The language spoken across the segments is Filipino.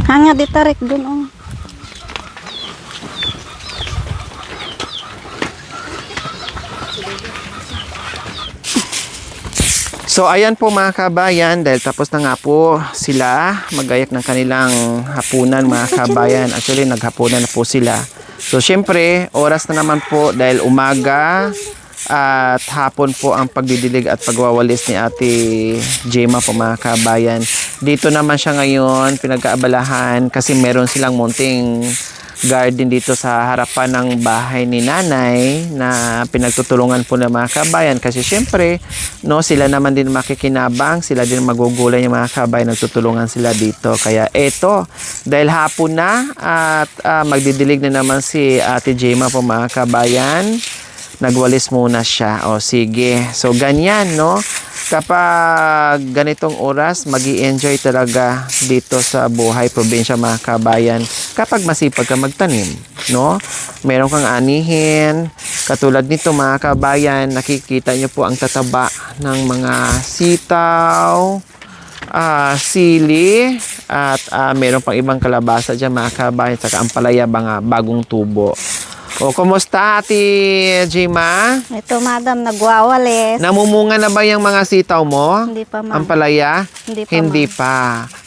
Hanga ditarik dun, oh. So ayan po mga kabayan, dahil tapos na nga po sila magayak ng kanilang hapunan mga kabayan. Actually naghapunan na po sila. So syempre oras na naman po dahil umaga at hapon po ang pagdidilig at pagwawalis ni Ate Gemma po mga kabayan. Dito naman siya ngayon pinagkaabalahan kasi meron silang munting garden dito sa harapan ng bahay ni nanay na pinagtutulungan po ng mga kabayan kasi syempre no, sila naman din makikinabang, sila din magugulay yung mga kabayan, nagtutulungan sila dito. Kaya eto, dahil hapon na at magdidilig na naman si Ate Gemma po mga kabayan, nagwalis muna siya. O sige, so ganyan no, kapag ganitong oras magi-enjoy talaga dito sa buhay probinsya mga kabayan kapag masipag ka magtanim no, meron kang anihin katulad nito mga kabayan. Nakikita nyo po ang tataba ng mga sitaw, sili at meron pang ibang kalabasa dyan mga kabayan, saka ampalaya mga bagong tubo. O, kumusta Ate Gemma? Ito, madam, nagwawalis. Namumunga na ba yung mga sitaw mo? Hindi pa, ma'am. Ampalaya? Hindi pa, Hindi ma'am. pa.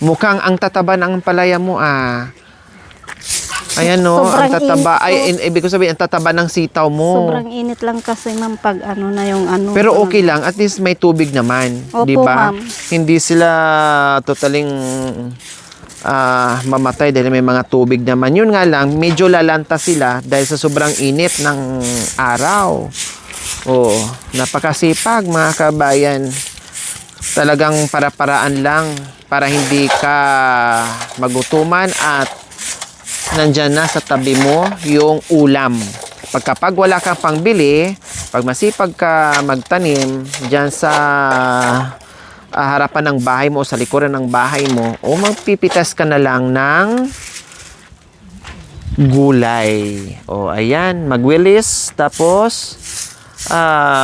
Mukhang ang tataba ng ampalaya mo Ayan no, ang Sobrang tataba. init po. Ibig ko sabihin, ang tataba ng sitaw mo. Sobrang init lang kasi, ma'am, pag ano na yung ano. Pero okay lang, at least may tubig naman. Opo, Di ba? ma'am. Hindi sila totaling mamatay dahil may mga tubig naman. Yun nga lang, medyo lalanta sila dahil sa sobrang init ng araw. Oo, napakasipag mga kabayan. Talagang para-paraan lang para hindi ka magutuman at nandyan na sa tabi mo yung ulam. Pagkapag wala kang pangbili, pag masipag ka magtanim dyan sa harapan ng bahay mo o sa likuran ng bahay mo, o magpipitas ka na lang ng gulay. O ayan, magwilis, tapos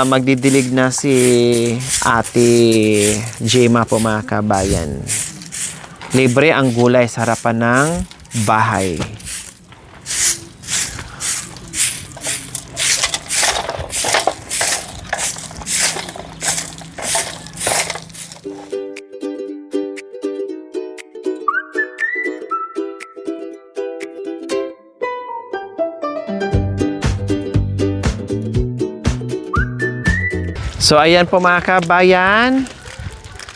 magdidilig na si Ate Gemma po mga kabayan. Libre ang gulay sa harapan ng bahay. So ayan po mga kabayan,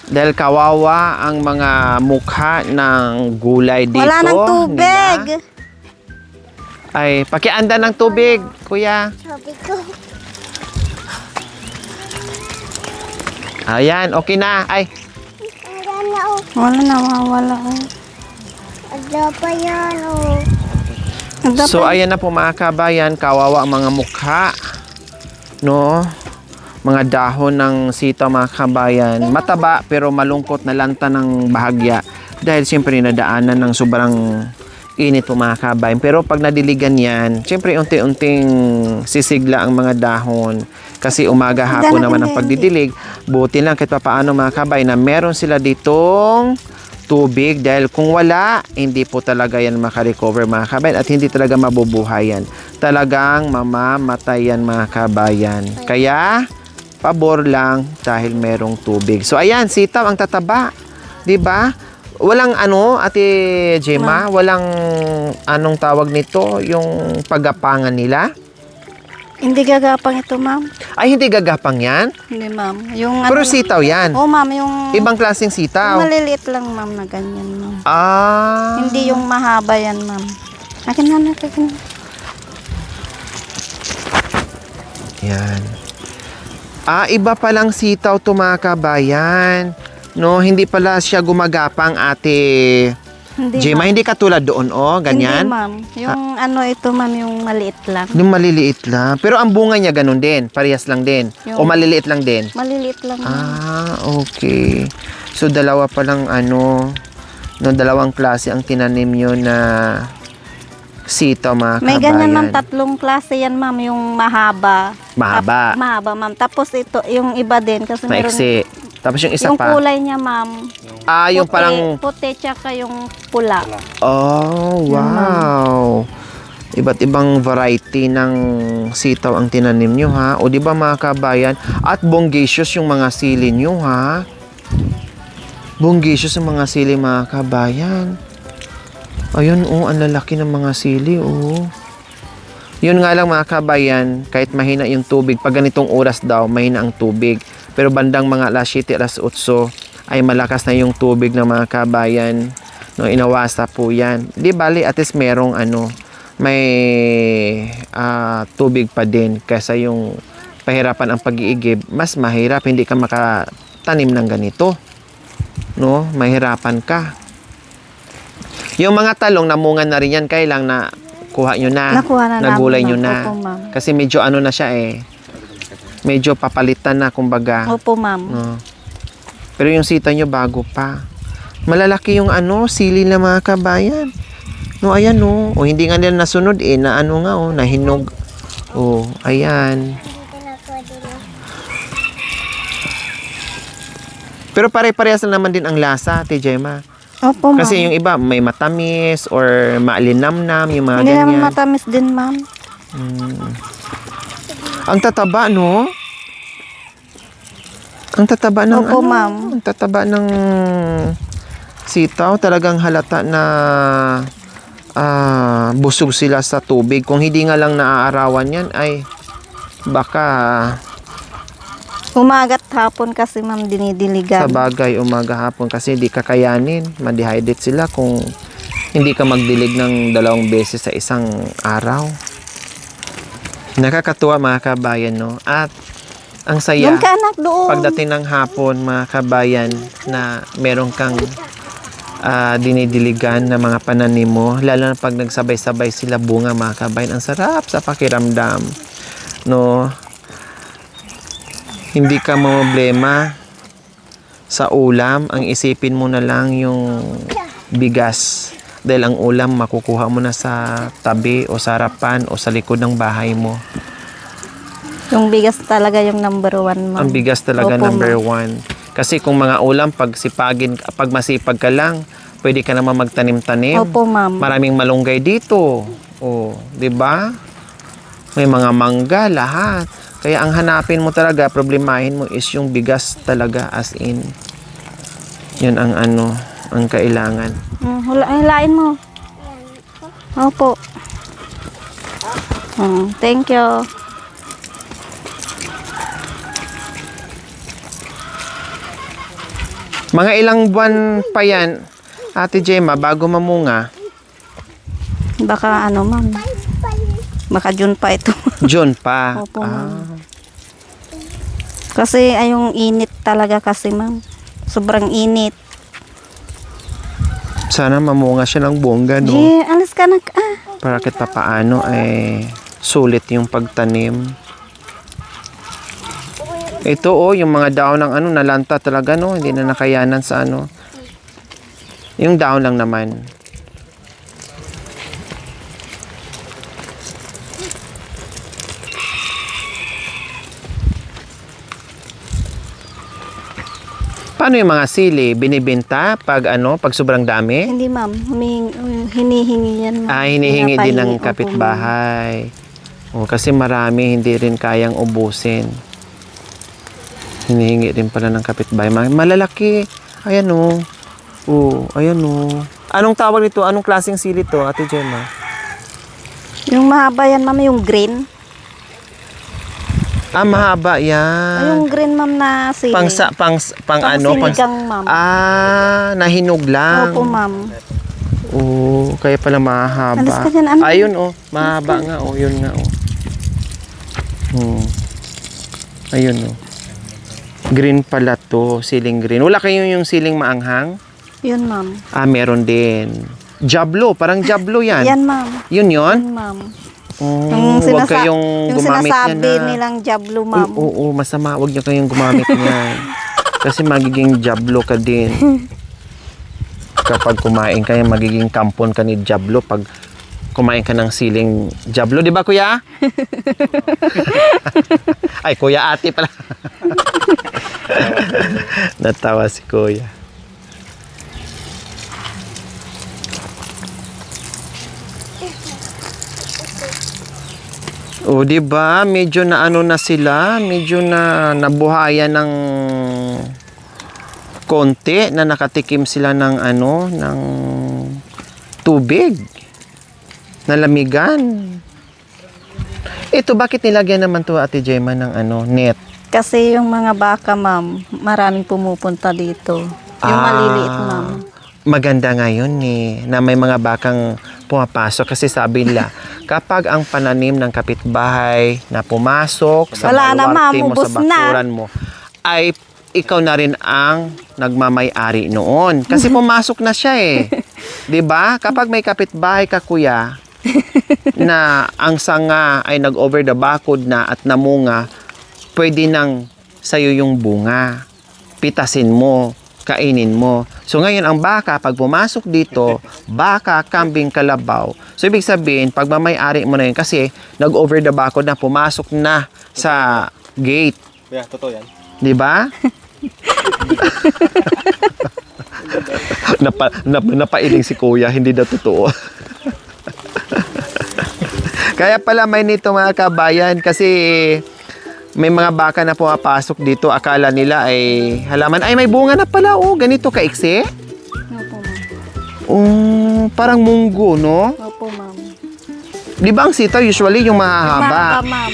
dahil kawawa ang mga mukha ng gulay dito. Wala nang tubig. nila. Ay, pakianda ng tubig, kuya. Sabi ko. Ayan, okay na. Ay, Wala na, wala. Ada pa yan, oh. so ayan na po mga kabayan, kawawa ang mga mukha. No? Mga dahon ng sitaw mga kabayan. Mataba pero malungkot na lanta ng bahagya. Dahil siyempre nadaanan ng sobrang init po mga kabayan. Pero pag nadiligan yan, siyempre unti-unting sisigla ang mga dahon. Kasi umaga hapon naman ang pagdidilig. Buti lang kahit paano mga kabayan na meron sila ditong tubig. Dahil kung wala, hindi po talaga yan makarecover mga kabayan. At hindi talaga mabubuhayan. Talagang mamamatay yan mga kabayan. Kaya pabor lang dahil merong tubig. So ayan, sitaw ang tataba. 'Di ba? Walang ano, Ate Gemma, walang anong tawag nito, yung pagapangan nila. Hindi gagapang ito, ma'am. Ay, hindi gagapang 'yan. Hindi, ma'am. Yung Pero sitaw 'yan. Oh, ma'am, yung Ibang klaseng sitaw. maliliit lang, ma'am, na ganyan, ma'am. Ah. Hindi yung mahaba yan, ma'am. Akin na. Yan. Iba palang sitaw to mga kabayan. No, hindi pala siya gumagapang Ate Hindi, Gemma. Hindi katulad doon, ganyan. Hindi, ma'am. Yung ano ito, ma'am, yung maliit lang. Yung maliliit lang. Pero ang bunga niya ganun din. Parehas lang din. O Yung- maliliit lang din. Maliliit lang, ma'am. Okay. So, dalawa palang dalawang klase ang tinanim nyo na sitaw mga May kabayan. ganyan, ma'am, tatlong klase yan, ma'am. Yung mahaba. Mahaba. Mahaba, ma'am. Tapos ito, yung iba din. Kasi meron, Maiksi. Tapos yung isa Yung pa. kulay niya, ma'am. Ah, yung puti, parang... puti tsaka yung pula. Oh, wow. Iba't ibang variety ng sitaw ang tinanim nyo, ha? O, di ba mga kabayan? At bongacious yung mga sili nyo, ha? Bongacious yung mga sili, mga kabayan. Ayun, oh, ang lalaki ng mga sili, oh. Yun nga lang, mga kabayan, kahit mahina yung tubig, pag ganitong oras daw, mahina ang tubig. Pero bandang mga alas 7, alas 8, ay malakas na yung tubig ng mga kabayan. No, inawasa po yan. Di bali, at least merong may tubig pa din kaysa yung pahirapan ang pag-iigib. Mas mahirap, hindi ka makatanim ng ganito. No, mahirapan ka. Yung mga talong, namungan na rin yan, kailang na kuha nyo na, Nakuha na nagulay nyo namin, na. Opo, ma'am. Kasi medyo na siya medyo papalitan na, kumbaga. Opo, ma'am. No. Pero yung sita nyo, bago pa. Malalaki yung sili na mga kabayan. No, ayan, no. O, hindi nga nila nasunod, na nahinog. O, ayan. Pero pare-parehas na naman din ang lasa, Ate Gemma. Opo, ma'am. Kasi yung iba, may matamis or maalinamnam, yung mga Hindi ganyan. naman matamis din, ma'am. Ang tataba, no? Ang tataba ng Opo, ma'am. Ang tataba ng sitaw. Talagang halata na busog sila sa tubig. Kung hindi nga lang naaarawan yan, ay baka Umaga't hapon kasi, ma'am, sa dinidiligan. bagay umaga hapon kasi hindi kakayanin. Ma-dehydrate sila kung hindi ka magdilig ng 2 beses sa isang araw. Nakakatuwa, mga kabayan, no? At ang saya. Doon ka, anak, doon. Pagdating ng hapon, mga kabayan, na meron kang dinidiligan na mga pananim mo, lalo na pag nagsabay-sabay sila bunga, mga kabayan, ang sarap sa pakiramdam, no? Hindi ka problema sa ulam, ang isipin mo na lang yung bigas, dahil ang ulam makukuha mo na sa tabi o sa harapan o sa likod ng bahay mo. Yung bigas talaga yung number 1, ma'am. Ang bigas talaga Opo, number ma'am. 1. Kasi kung mga ulam, pag masipag ka lang, pwede ka naman magtanim-tanim. Opo, ma'am. Maraming malunggay dito. Oh, 'di ba? May mga mangga, lahat. Kaya ang hanapin mo talaga, problemahin mo is yung bigas talaga, as in. Yun ang ang kailangan. Hilain mo. Opo. Thank you. Mga ilang buwan pa yan, Ate Gemma, bago mamunga? Baka ma'am. Baka June pa ito. June pa. Opo, ma'am. Kasi yung init talaga kasi, ma'am. Sobrang init. Sana mamunga siya ng bongga, no? Alis ka na. Para kahit papaano ay sulit yung pagtanim. Ito yung mga daon ng nalanta talaga, no? Hindi na nakayanan sa Yung daon lang naman. Paano yung mga sili? Binibenta pag pag sobrang dami? Hindi, ma'am. Hinihingi yan, ma'am. Hinihingi din ng Pinapahingi. Opo, kapitbahay. Kasi marami hindi rin kayang ubusin. Hinihingi rin pala ng kapitbahay. Malalaki. Ayan ayan Anong tawag nito? Anong klaseng sili to, Ate Gemma? Yung mahaba yan, ma'am, yung green. Mahaba yan. Yung green, ma'am, na sili. Pang siligang, ma'am. Nahinog lang. Opo, ma'am. Kaya pala mahaba. Alis ka dyan, Ayun, mahaba nga, yun nga, Ayun, Green pala to, siling green. Wala kayo yung siling maanghang? Yun, ma'am. Meron din. Jablo, parang jablo yan. Yan, ma'am. Yun yun? Yan, ma'am. Huwag kayong yung gumamit sinasabi niyan na. nilang jablo, ma'am. Oo, masama. Huwag niyo kayong gumamit niyan. Kasi magiging jablo ka din. Kapag kumain ka, magiging kampon ka ni jablo pag kumain ka ng siling jablo. Di ba, kuya? Ay, kuya ate pala. Natawa si Kuya. O, di ba? Medyo na ano na sila, medyo na nabuhayan ng konti na nakatikim sila ng ano, ng tubig. Nalamigan. Ito, bakit nilagyan naman to Ate Gemma ng ano, net? Kasi yung mga baka, ma'am, maraming pumupunta dito. Yung maliliit, ma'am. Maganda ngayon na may mga bakang pumapasok kasi sabi nila kapag ang pananim ng kapitbahay na pumasok sa Wala na, ma'am, baluarte mo, sa ubos na. bakuran mo, ay ikaw na rin ang nagmamay-ari noon. Kasi pumasok na siya eh. 'Di ba? Kapag may kapitbahay ka, kuya, na ang sanga ay nag-over the bakod na at namunga, pwede nang sa'yo yung bunga. Pitasin mo, kainin mo. So ngayon, ang baka, pag pumasok dito, baka, kambing, kalabaw. So ibig sabihin, pag mamay-ari mo na yun, kasi nag-over the bakod na, pumasok na sa gate. Yeah, totoo yan. Di ba? Napailing si Kuya, hindi na totoo. Kaya pala may nito mga kabayan kasi may mga baka na pumapasok dito, akala nila ay halaman. Ay, may bunga na pala, oh, ganito kaiksi. Opo, ma'am. Oh, parang munggo, no? Opo, ma'am. Di ba ang sitaw usually yung mahahaba? Ma'am.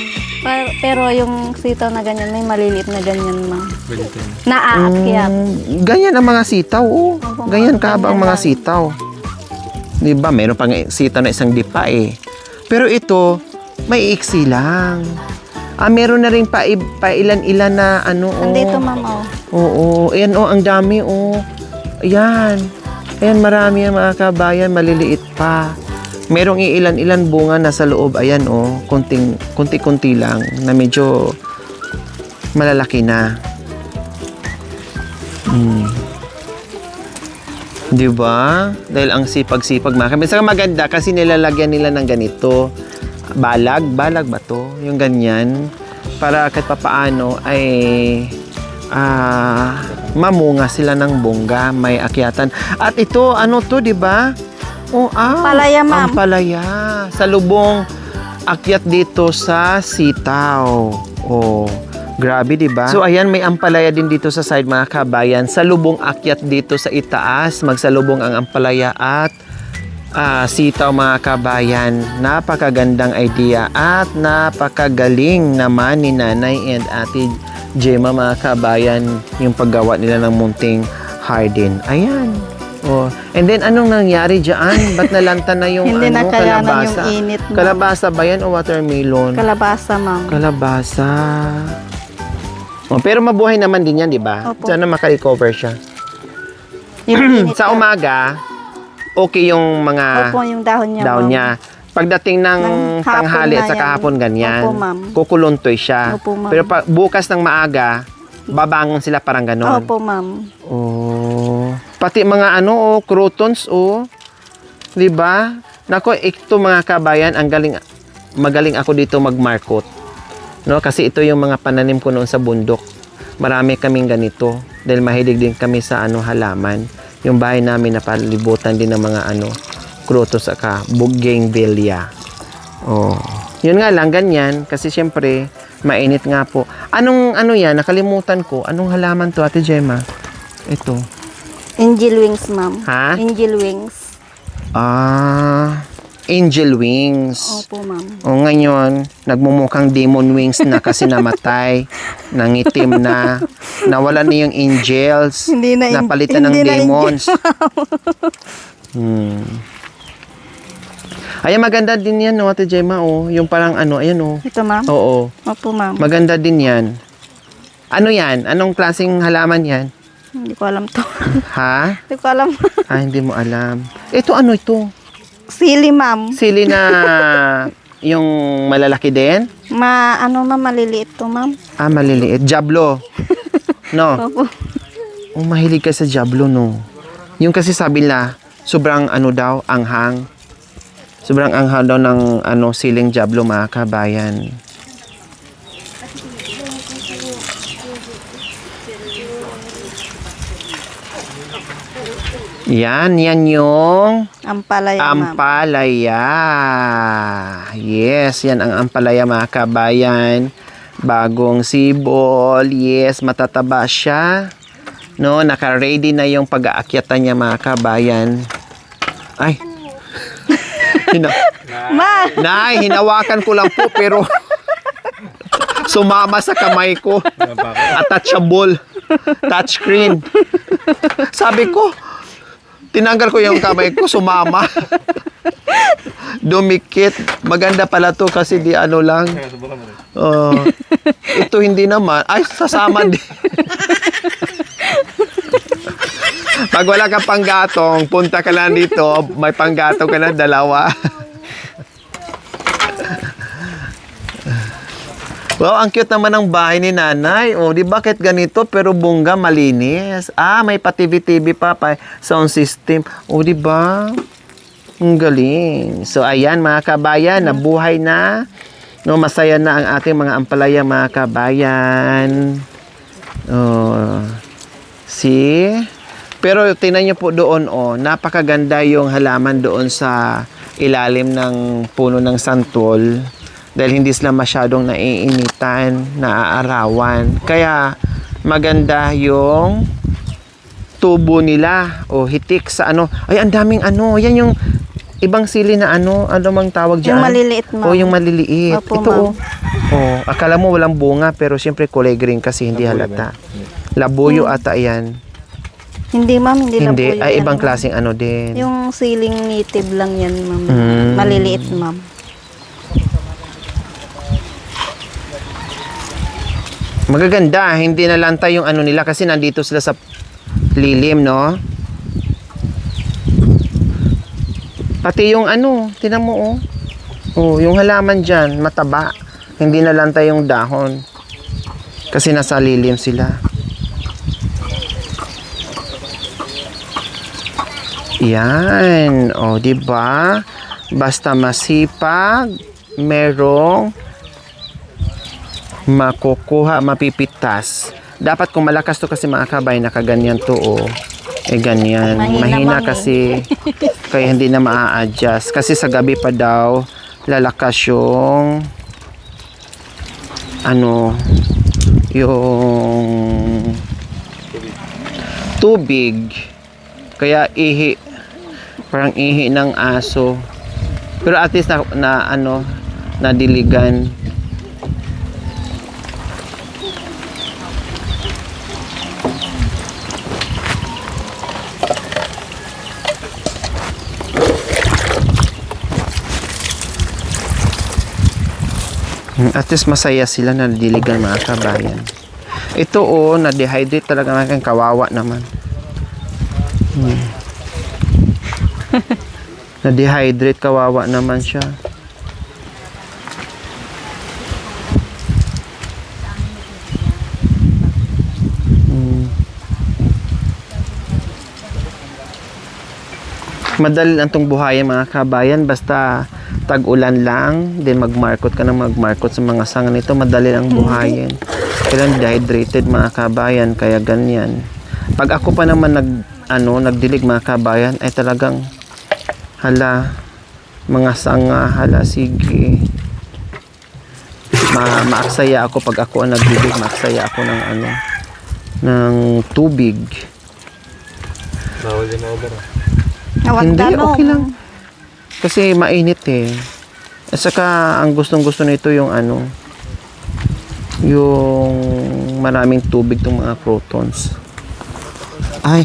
Pero yung sitaw na ganyan, may maliliit na ganyan, ma'am. Naaakyat. Ganyan ang mga sitaw, oh. Opo, Ganyan ma'am. kahaba ang Ganyan mga lang. sitaw. Di ba? Meron pang sitaw na isang dipa eh. Pero ito, may iksi lang. Meron na rin pa ilan-ilan na ano, oh. Andito, ma'am, oh. Oo, ayan, oh, ang dami, oh. Ayan. Ayan, marami ang mga kabayan, maliliit pa. Merong ilan-ilan bunga na sa loob, ayan, oh. Kunti-kunti lang, na medyo malalaki na. Di ba? Dahil ang sipag-sipag mga kabayan. Saka maganda kasi nilalagyan nila ng ganito. Balag ba to? Yung ganyan. Para kahit papaano ay mamunga sila ng bongga, may akyatan. At ito, ano to, di ba? Oh, Ampalaya, ma'am. Ampalaya. Sa lubong akyat dito sa sitaw. Oh, grabe, di ba? So, ayan, may ampalaya din dito sa side, mga kabayan. Sa lubong akyat dito sa itaas, magsalubong ang ampalaya at sitaw, mga kabayan. Napakagandang idea at napakagaling naman ni Nanay and Ate Gemma, mga kabayan, yung paggawa nila ng munting harden. Ayan. Oh. And then, anong nangyari dyan? Ba't nalanta na yung Hindi na kaya na kalabasa? yung init, ma'am. Kalabasa ba yan o watermelon? Kalabasa, ma'am. Kalabasa. Oh, pero mabuhay naman din yan, di ba? Opo. Sana makarecover siya. Yung init Sa na- umaga, okay yung mga Opo, yung dahon niya, daon ma'am. niya. Pagdating ng Ng hapon tanghali at na saka yan. hapon ganyan, Opo, ma'am. kukuluntoy siya. Opo, ma'am. Pero bukas ng maaga, babangon sila parang ganon. Opo, ma'am. Oh. Pati mga ano, croutons, oh. 'Di ba? Nako, ito mga kabayan, magaling ako dito magmarkot. No, kasi ito yung mga pananim ko noon sa bundok. Marami kaming ganito dahil mahilig din kami sa halaman. Yung bahay namin napalibutan din ng mga croutons at bougainvillea. Oh. Yun nga lang ganyan kasi syempre mainit nga po. Anong yan? Nakalimutan ko. Anong halaman to, Ate Gemma? Ito. Angel wings, ma'am. Ha? Angel wings. Angel wings. Opo, ma'am. O ngayon, nagmumukhang demon wings na kasi namatay, nangitim na, nawala na yung angels, Hindi na napalitan ng hindi na demons. Ayan, maganda din yan, no, Ate Gemma, oh. Yung parang ayan, oh. Ito, ma'am. Oo, Opo, ma'am. maganda din yan. Ano yan? Anong klaseng halaman yan? Hindi ko alam to. Ha? Hindi ko alam. Hindi mo alam. Ito, ano ito? Sili, ma'am. Sili na yung malalaki din? Ma'am, maliliit to, ma'am. Maliliit. Jablo. No? Opo. Oh, mahilig ka sa jablo, no? Yung kasi sabi nila, sobrang daw, anghang. Sobrang anghang daw ng siling jablo, mga kabayan. Yan yung Ampalaya, ma'am. ampalaya. Yes, yan ang ampalaya mga kabayan. Bagong sibol. Yes, matataba siya. No, naka-ready na yung pag-aakyatan niya mga kabayan. Ay. Ma! Nay, hinawakan ko lang po pero sumama sa kamay ko. Attachable. Touchscreen. Sabi ko, tinanggal ko yung kamay ko, sumama. Dumikit. Maganda pala to kasi di ano lang. Ito hindi naman. Ay, sasama din. Pag wala kang panggatong, punta ka lang dito, may panggatong ka na, dalawa. Wow, ang cute naman ng bahay ni nanay. Oh, di ba kahit ganito pero bongga malinis. Ah, may pa-TV pa, sound system. Oh, di ba? Ang galing. So ayan mga kabayan, nabuhay na. No, masaya na ang ating mga ampalaya mga kabayan. Oh. See? Pero tingnan niyo po doon, oh, napakaganda yung halaman doon sa ilalim ng puno ng santol. Dahil hindi sila masyadong naiinitan, naaarawan. Kaya maganda yung tubo nila o hitik sa ano. Ay, ang daming ano. Yan yung ibang sili na ano. Ano mang tawag dyan? Yung maliliit, ma'am. O, yung maliliit. Opo, ito, ma'am. oh. Akala mo walang bunga, pero siyempre kulay green kasi hindi halata. Labuyo ata yan. Hindi, ma'am. Hindi Hindi. labuyo Ay, yan, ibang ma'am. klaseng ano din. Yung siling native lang yan, ma'am. Mm. Maliliit, ma'am. Magaganda, hindi na lantay yung ano nila kasi nandito sila sa lilim, no? Pati yung ano, tinan mo, oh. Oh, yung halaman dyan, mataba. Hindi na lantay yung dahon. Kasi nasa lilim sila. Yan, oh, di ba? Basta masipag, merong makukuha, mapipitas. Dapat kung malakas to kasi mga kabay, nakaganyan to, oh. Eh, ganyan. Mahina ma'am, kasi. Kaya hindi na maa-adjust. Kasi sa gabi pa daw, lalakas yung ano, yung tubig. Kaya ihi. Parang ihi ng aso. Pero at least na ano, nadiligan. At least masaya sila na diligan mga kabayan. Ito oh, na-dehydrate talaga mga kawawa naman. Na-dehydrate, kawawa naman siya. Madali lang itong buhayan mga kabayan, basta tag-ulan lang, then magmarkot ka na magmarkot sa mga sanga nito, madali lang buhayin. Kailan dehydrated mga kabayan, kaya ganyan. Pag ako pa naman nagdilig mga kabayan, ay talagang hala, mga sanga, hala, sige. Maaksaya ako pag ako ang nagdilig, maaksaya ako ng tubig. Bawal din na over. Hindi, okay lang. Kasi mainit eh. At saka, ang gustong-gusto nito yung yung maraming tubig tong mga crotons. Ay!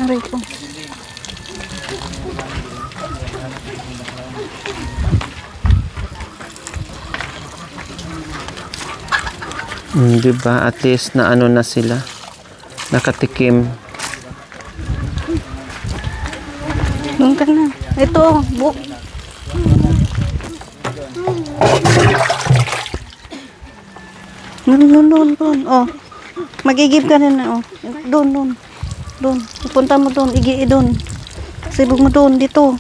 Aray ko. Diba? At least na na sila. Nakatikim. Doon ka na. Ito, book. Doon. Oh. Mag-igib ka na. Oh. Doon. Punta mo doon. Doon. Sibog mo doon. Dito.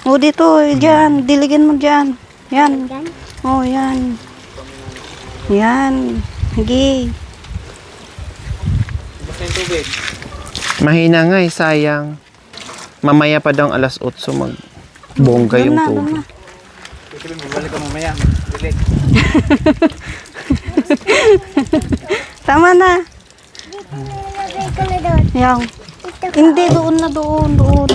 Oh, dito. Diyan. Diligin mo diyan. Yan. Oh, yan. Yan. Sige. Basta yung tubig. Mahina nga sayang. Mamaya pa daw alas 8 magbongga yung Doon tubig. na. Kasi bumalik ka mamaya. Dilig. Tama na. Yan. Hindi, doon na, doon.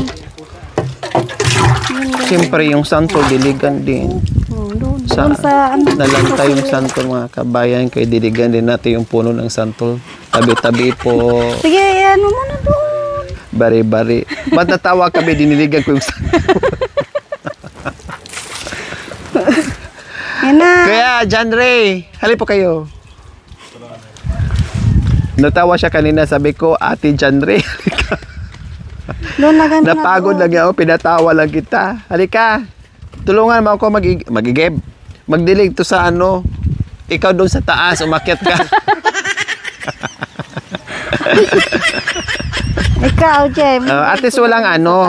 Siyempre yung santo diligan din. Doon Sa, sa ano. nalantay yung santo mga kabayan, kay diligan din natin yung puno ng santo. Tabi-tabi po, Sige, ano mo na doon. bari-bari. Ba't natawa kami, diniligan ko yung santo. Yan na. Kaya, John Ray, hali po kayo. Natawa siya kanina, sabi ko, Ate John Ray, Doon na ganda napagod na lang ako, pinatawa lang kita. Halika, tulungan mo ako magigib. Magdilig to sa ano, ikaw doon sa taas, umakyat ka. Ikaw, Jem. At least walang ano,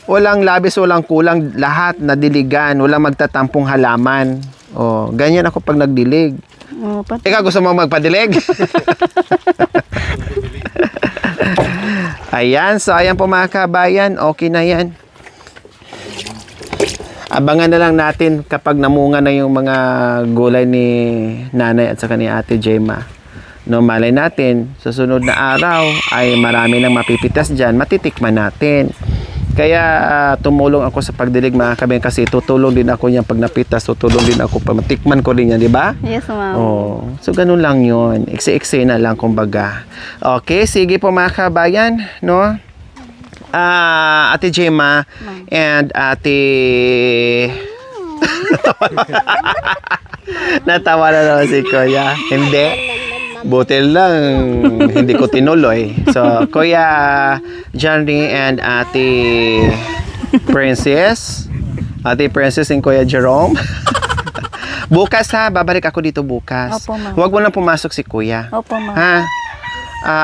walang labis, walang kulang, lahat nadiligan, walang magtatampong halaman. Oh, ganyan ako pag nagdilig. Oh, Ikaw gusto mo magpadilig? Ayan, so ayan po mga kabayan, okay na yan. Abangan na lang natin kapag namunga na yung mga gulay ni nanay at saka ni ate Gemma. No, malay natin, sa sunod na araw ay marami nang mapipitas dyan, matitikman natin. Kaya tumulong ako sa pagdilig mga kabayan kasi tutulong din ako niyan pag napitas, tutulong din ako pag matikman ko din yan, di ba? Yes, ma'am. Oh, so ganun lang yun. Iksi-iksi na lang kumbaga. Okay, sige po mga kabayan, no? Ate Gemma and Ate... Natawa na naman si Kuya. Hindi. Butil lang, hindi ko tinuloy. So, Kuya Johnny and Ate Princess. Ate Princess and Kuya Jerome. Bukas ha, babalik ako dito bukas. Opo, ma'am. Huwag mo na pumasok si Kuya. Opo, ma'am. Ha?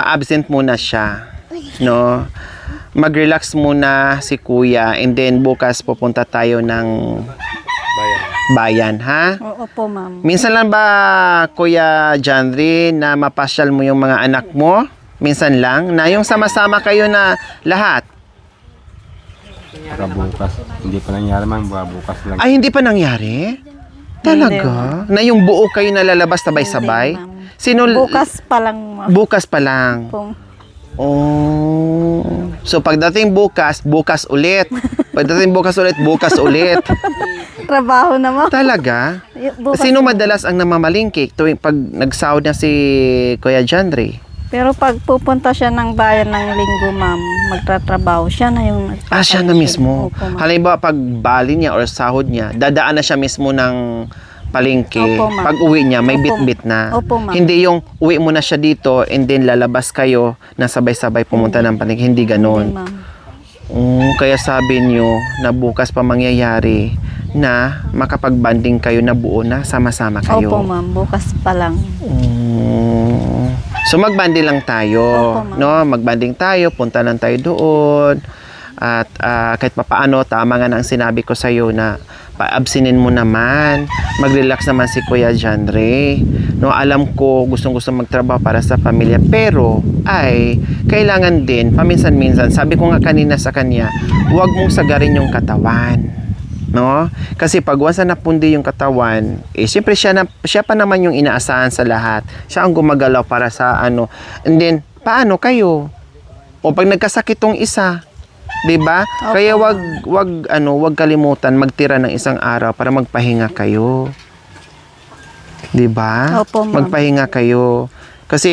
Absent muna siya. No? Mag-relax muna si Kuya and then bukas pupunta tayo ng bayan, ha? Opo, ma'am. Minsan lang ba, Kuya Janry, na mapasyal mo yung mga anak mo? Minsan lang? Na yung sama-sama kayo na lahat? Baka bukas. Hindi pa nangyari man, baka bukas lang. Ay, hindi pa nangyari? Talaga? Na yung buo kayo nalalabas sabay-sabay? Hindi, ma'am. Sino? Bukas pa lang, ma'am. Bukas pa lang. Kung Oh. So pagdating bukas, bukas ulit. Pagdating bukas ulit. trabaho na, ma'am. Talaga? Bukas Sino madalas ang namamalingki tuwing pag nagsahod na si Kuya Jandre? Pero pag pupunta siya ng bayan ng linggo, ma'am, magtatrabaho, siya na yung... Siya na mismo. Opo, ma'am. Halimbawa, pag bali niya or sahod niya, dadaan na siya mismo ng palengke. Opo, ma'am. Pag uwi niya, may Opo. bit-bit na. Opo, ma'am. Hindi yung uwi mo na siya dito and then lalabas kayo na sabay-sabay pumunta ng palengke. Hindi Hindi, ganon. ma'am. Kaya sabi niyo na bukas pa mangyayari na makapag-banding kayo na buo na sama-sama kayo. Opo, ma'am. Bukas pa lang. So magbanding lang tayo, Opo, ma'am. no? Magbanding tayo, punta lang tayo doon. At kahit papaano, tama nga na ang sinabi ko sa iyo na paabsinin mo naman. Mag-relax naman si Kuya Jandre. No, alam ko gustong-gusto magtrabaho para sa pamilya, pero ay kailangan din paminsan-minsan. Sabi ko nga kanina sa kanya, huwag mong sagarin yung katawan. No? Kasi pag once na napundi yung katawan, siyempre siya pa naman yung inaasahan sa lahat. Siya ang gumagalaw para sa ano. And then, paano kayo? O pag nagkasakit tong isa, 'di ba? Opo. Kaya wag kalimutan magtira ng isang araw para magpahinga kayo. 'Di ba? Opo, ma'am. Magpahinga kayo. Kasi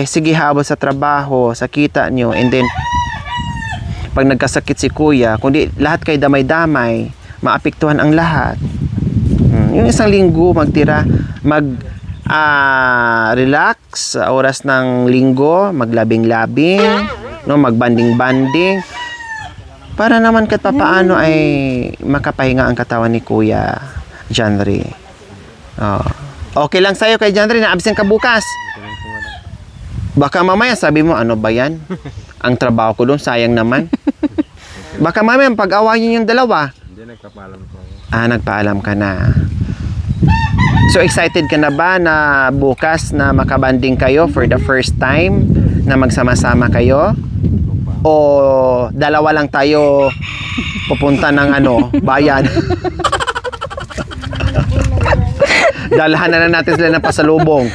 sige habol sa trabaho, sa kita nyo, and then pag nagkasakit si Kuya, kundi lahat kayo damay-damay, maapektuhan ang lahat. Yung isang linggo magtira, relax sa oras ng linggo, maglabing-labing, no, magbanding-banding para naman kahit papaano ay makapahinga ang katawan ni Kuya Janry. Okay lang sa'yo kay Janry na absent ka bukas. Baka mamaya sabi mo, ano ba yan? Ang trabaho ko doon, sayang naman. Baka mamaya pag-awayin yung dalawa. Hindi, nagpapaalam ko. Nagpaalam ka na. So excited ka na ba na bukas na makabanding kayo for the first time na magsama-sama kayo? O dalawa lang tayo pupunta ng bayan? Dalhan na natin sila ng pasalubong.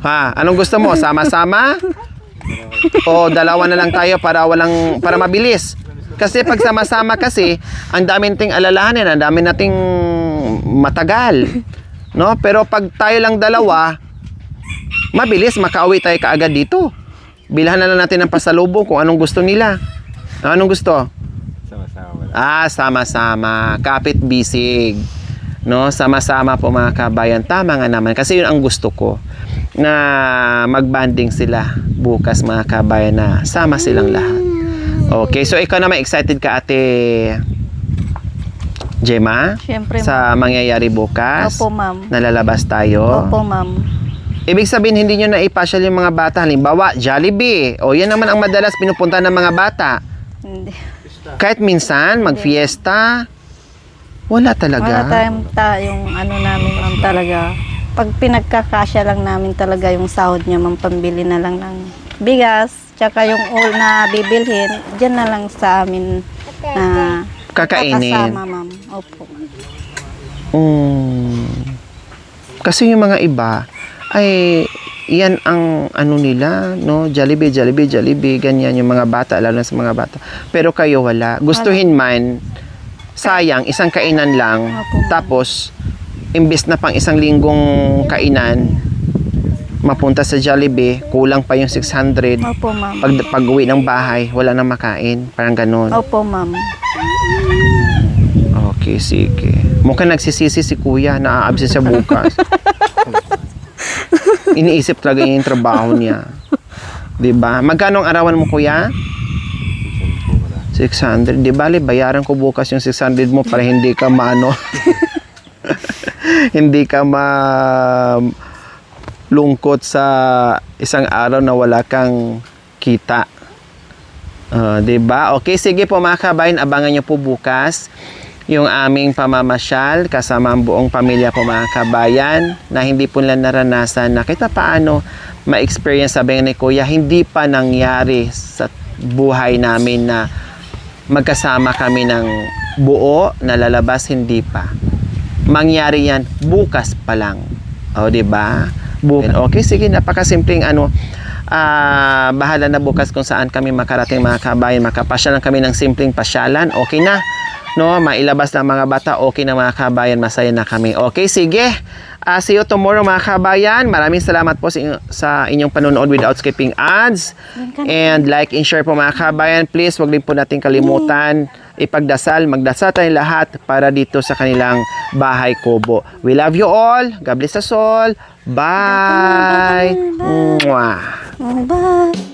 Ha, anong gusto mo? Sama-sama? O dalawa na lang tayo para mabilis? Kasi pag sama-sama kasi, ang dami nating alalahanin, ang dami nating matagal. No? Pero pag tayo lang dalawa, mabilis, makauwi tayo kaagad dito. Bilhan na lang natin ng pasalubong kung anong gusto nila. Anong gusto? Sama-sama. Sama-sama. Kapit bisig. No? Sama-sama po mga kabayan. Tama nga naman. Kasi yun ang gusto ko. Na magbanding sila bukas mga kabayan na sama silang lahat. Okay. So ikaw naman excited ka ate Gemma? Siyempre, Sa mangyayari bukas? Opo, ma'am. Nalalabas tayo? Opo, ma'am. Ibig sabihin, hindi nyo na ipasyal yung mga bata. Halimbawa, Jollibee. O, yan naman ang madalas pinupunta ng mga bata. Hindi. Kahit minsan, mag-fiesta. Wala talaga. Wala tayong namin, ma'am, talaga. Pag pinagkakasya lang namin talaga yung sahod niya, ma'am, pambili na lang ng bigas, tsaka yung all na bibilhin, dyan na lang sa amin na Kakainin. kakasama, ma'am. Opo. Kasi yung mga iba, ay yan ang nila, no? Jollibee, ganyan yung mga bata, lalo na sa mga bata. Pero kayo wala. Gustuhin man, sayang, isang kainan lang. Tapos, imbis na pang isang linggong kainan, mapunta sa Jollibee, kulang pa yung 600. Opo, ma'am. Pag uwi ng bahay, wala nang makain. Parang ganun. Opo, ma'am. Okay, sige. Mukhang nagsisisi si kuya, na-absent siya bukas. Iniisip talaga yung trabaho niya. 'Di ba? Magkano ang arawan mo, kuya? 600. Di bale, bayaran ko bukas yung 600 mo para hindi ka hindi ka lungkot sa isang araw na wala kang kita. 'Di ba? Okay, sige po mga kabayan, abangan niyo po bukas yung aming pamamasyal kasama ang buong pamilya po mga kabayan na hindi po nila naranasan na kita paano ma-experience, sabi ni kuya, hindi pa nangyari sa buhay namin na magkasama kami ng buo na lalabas, hindi pa. Mangyari yan bukas pa lang. O, diba? Okay, sige, napakasimpleng bahala na bukas kung saan kami makarating mga kabayan, makapasyalan kami ng simpleng pasyalan, okay na. No, mailabas ng mga bata, okay na mga kabayan, masaya na kami. Okay, sige. See you tomorrow mga kabayan. Maraming salamat po sa inyong panonood without skipping ads. And like and share po mga kabayan. Please, wag din po natin kalimutan ipagdasal, magdasal tayong lahat para dito sa kanilang bahay kubo. We love you all. God bless us all. Bye. Mwah. Bye.